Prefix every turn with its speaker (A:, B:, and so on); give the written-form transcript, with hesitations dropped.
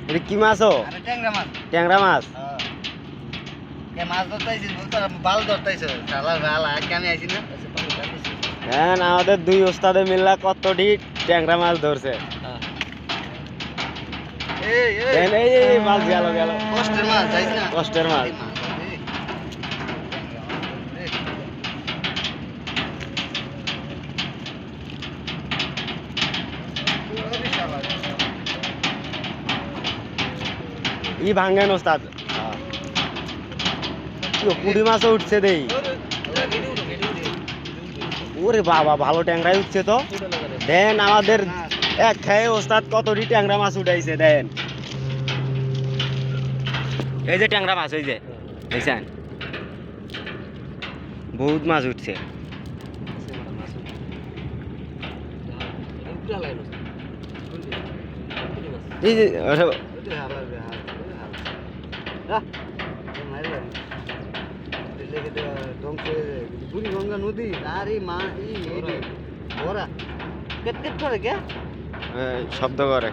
A: এটা কি মাছও?
B: আরে ট্যাংরা মাছ।
A: ট্যাংরা মাছ।
B: এ মাছ ধরতেছিস বলতো বাল ধরতেছিস শালা শালা কেন আইছিস না?
A: হ্যাঁ আমাদের দুই ওস্তাদে মিল্লা কতটি ট্যাংরা মাছ ধরছে।
B: এই
A: এই মাছ গেল গেল।
B: কষ্টের মাছ যাইস না।
A: কষ্টের মাছ। ই ভাঙ্গেন ওস্তাদ। পুঁটি মাছও উঠছে দেই। ওরে বাবা ভালো ট্যাংরাই উঠছে তো। দেন আমাদের এক খেয়ে ওস্তাদ কতটি ট্যাংরা মাছ উঠাইছে দেন। এই যে ট্যাংরা মাছ, এই যে দেখছেন বহুত মাছ উঠছে। এই যে
B: বুড়িগঙ্গা নদী আর এই মা এই ভরা কেট কেট করে কে
A: শব্দ করে।